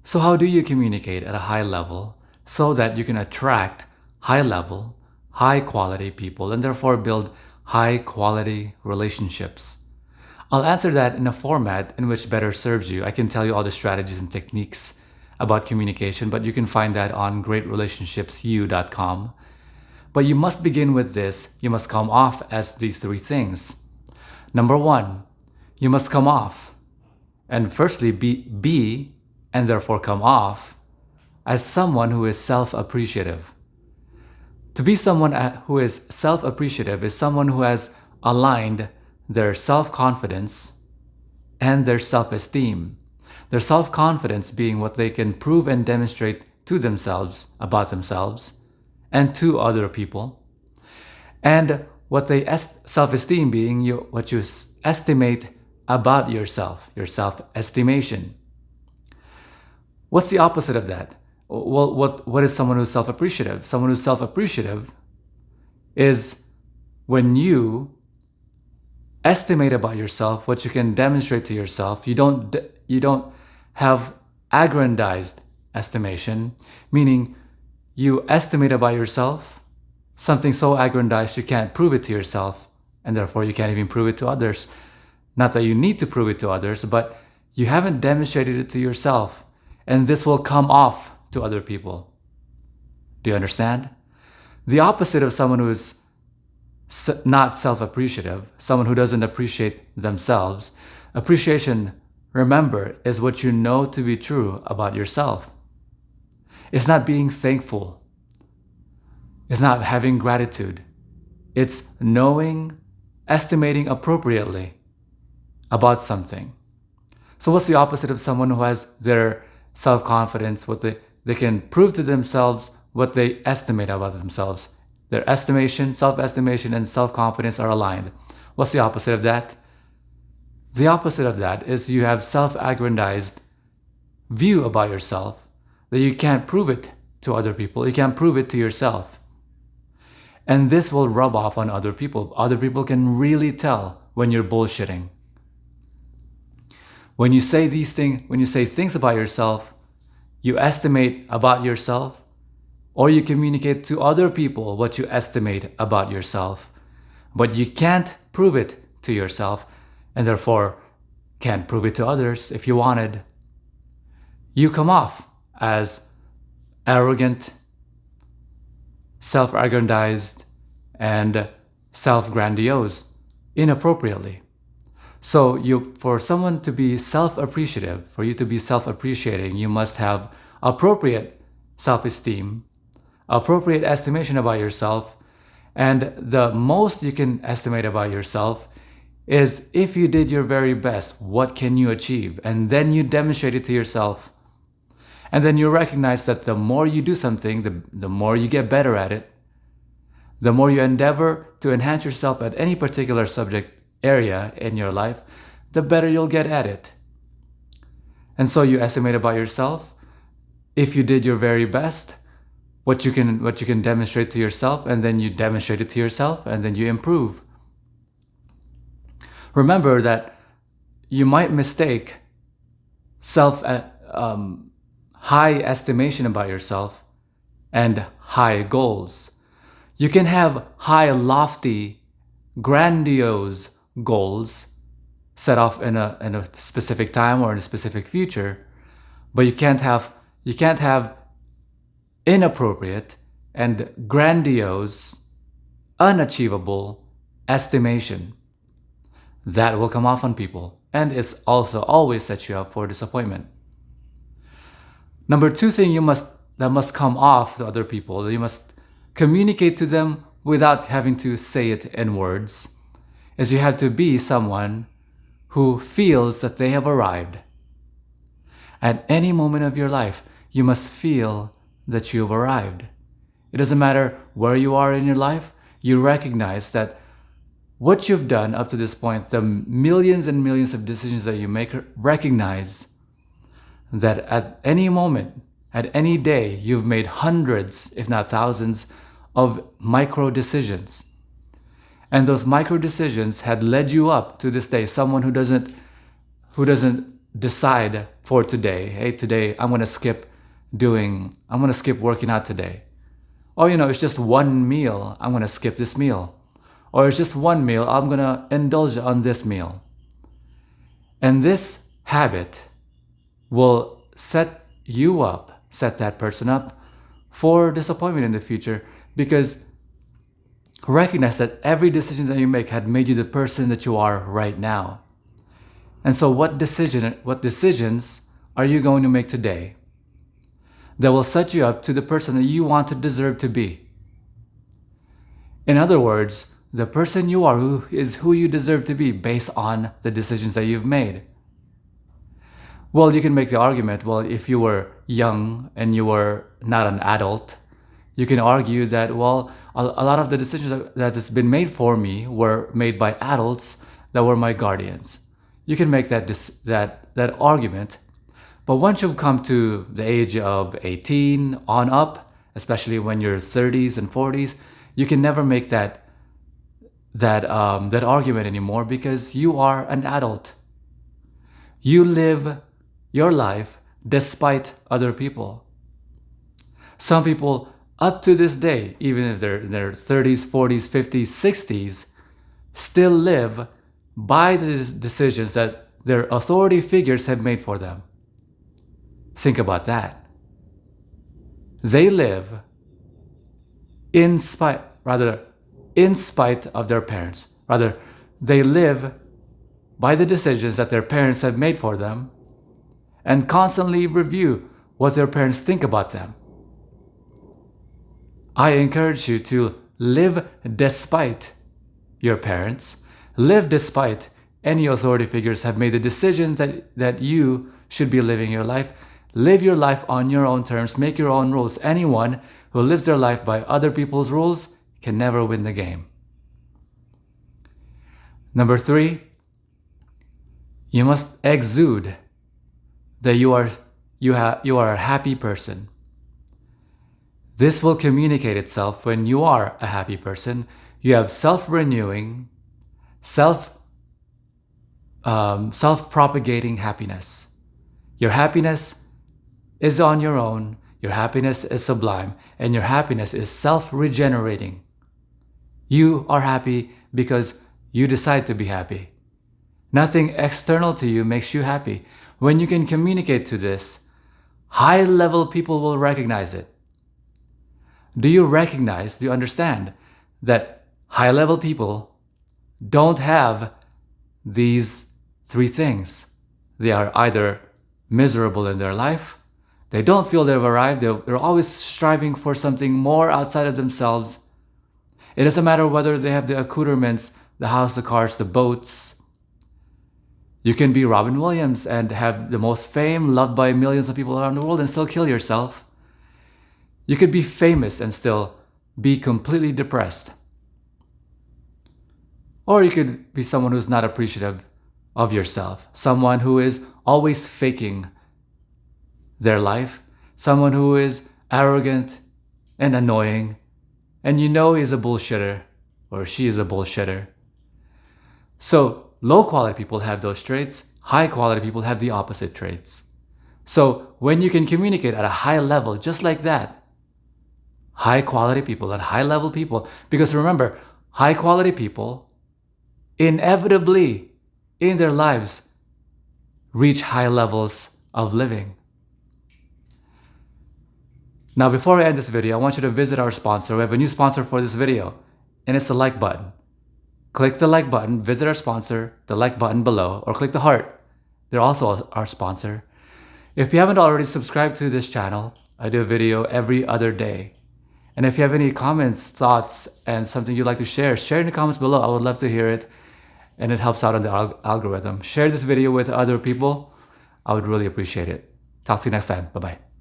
So, how do you communicate at a high level so that you can attract high level, high quality people and therefore build high quality relationships? I'll answer that in a format in which better serves you. I can tell you all the strategies and techniques about communication, but you can find that on greatrelationshipsyou.com. But you must begin with this. You must come off as these three things. Number one, you must come off and firstly be and therefore come off as someone who is self-appreciative. To be someone who is self-appreciative is someone who has aligned their self-confidence and their self-esteem. Their self-confidence being what they can prove and demonstrate to themselves about themselves and to other people. And what they self-esteem being what you estimate about yourself, your self-estimation. What's the opposite of that? Well, what is someone who's self-appreciative? Someone who's self-appreciative is when you estimate about yourself what you can demonstrate to yourself. You don't have aggrandized estimation, meaning you estimate about yourself something so aggrandized you can't prove it to yourself, and therefore you can't even prove it to others. Not that you need to prove it to others, but you haven't demonstrated it to yourself, and this will come off to other people. Do you understand? The opposite of someone who is not self-appreciative, someone who doesn't appreciate themselves. Appreciation, remember, is what you know to be true about yourself. It's not being thankful. It's not having gratitude. It's knowing, estimating appropriately about something. So what's the opposite of someone who has their self-confidence, what they can prove to themselves what they estimate about themselves? Their estimation, self-estimation, and self-confidence are aligned. What's the opposite of that? The opposite of that is you have self-aggrandized view about yourself that you can't prove it to other people. You can't prove it to yourself. And this will rub off on other people. Other people can really tell when you're bullshitting. When you say things about yourself, you estimate about yourself, or you communicate to other people what you estimate about yourself, but you can't prove it to yourself, and therefore can't prove it to others if you wanted. You come off as arrogant, self-aggrandized, and self-grandiose inappropriately. So for someone to be self-appreciative, for you to be self-appreciating, you must have appropriate self-esteem, appropriate estimation about yourself, and the most you can estimate about yourself is if you did your very best, what can you achieve? And then you demonstrate it to yourself. And then you recognize that the more you do something, the more you get better at it. The more you endeavor to enhance yourself at any particular subject area in your life, the better you'll get at it. And so you estimate about yourself. If you did your very best, what you can demonstrate to yourself, and then you demonstrate it to yourself, and then you improve. Remember that you might mistake high estimation about yourself and high goals. You can have high, lofty, grandiose goals set off in a specific time or in a specific future, but you can't have inappropriate and grandiose, unachievable estimation. That will come off on people, and it's also always sets you up for disappointment. Number two thing that must come off to other people, you must communicate to them without having to say it in words, is you have to be someone who feels that they have arrived. At any moment of your life, you must feel that you've arrived. It doesn't matter where you are in your life, you recognize that what you've done up to this point, the millions and millions of decisions that you make, recognize that at any moment, at any day, you've made hundreds, if not thousands, of micro decisions. And those micro decisions had led you up to this day. Someone who doesn't decide for today, hey, today I'm gonna skip working out today. Or, it's just one meal, I'm gonna skip this meal. Or it's just one meal, I'm gonna indulge on this meal. And this habit will set that person up for disappointment in the future, because recognize that every decision that you make had made you the person that you are right now. And so what decisions are you going to make today that will set you up to the person that you want to deserve to be? In other words, the person you are is who you deserve to be based on the decisions that you've made. Well, you can make the argument, well, if you were young and you were not an adult, you can argue that, well, a lot of the decisions that has been made for me were made by adults that were my guardians. You can make that argument. But once you've come to the age of 18 on up, especially when you're 30s and 40s, you can never make that argument anymore, because you are an adult. You live your life despite other people. Some people, up to this day, even if they're in their 30s, 40s, 50s, 60s, still live by the decisions that their authority figures have made for them. Think about that. They live in spite of their parents. Rather, they live by the decisions that their parents have made for them, and constantly review what their parents think about them. I encourage you to live despite your parents, live despite any authority figures have made the decision that you should be living your life. Live your life on your own terms, make your own rules. Anyone who lives their life by other people's rules can never win the game. Number 3, you must exude that you are a happy person. This will communicate itself when you are a happy person. You have self-renewing, self-propagating happiness. Your happiness is on your own. Your happiness is sublime, and your happiness is self-regenerating. You are happy because you decide to be happy. Nothing external to you makes you happy. When you can communicate to this, high-level people will recognize it. Do you understand that high-level people don't have these 3 things? They are either miserable in their life, they don't feel they've arrived, they're always striving for something more outside of themselves. It doesn't matter whether they have the accoutrements, the house, the cars, the boats. You can be Robin Williams and have the most fame, loved by millions of people around the world, and still kill yourself. You could be famous and still be completely depressed. Or you could be someone who's not appreciative of yourself, someone who is always faking their life, someone who is arrogant and annoying, and he's a bullshitter or she is a bullshitter. So low quality people have those traits, high quality people have the opposite traits. So when you can communicate at a high level just like that, high quality people and high level people, because remember, high quality people inevitably in their lives reach high levels of living. Now, before I end this video, I want you to visit our sponsor. We have a new sponsor for this video, and it's the like button. Click the like button, visit our sponsor, the like button below, or click the heart. They're also our sponsor. If you haven't already subscribed to this channel, I do a video every other day. And if you have any comments, thoughts, and something you'd like to share in the comments below. I would love to hear it, and it helps out on the algorithm. Share this video with other people. I would really appreciate it. Talk to you next time. Bye-bye.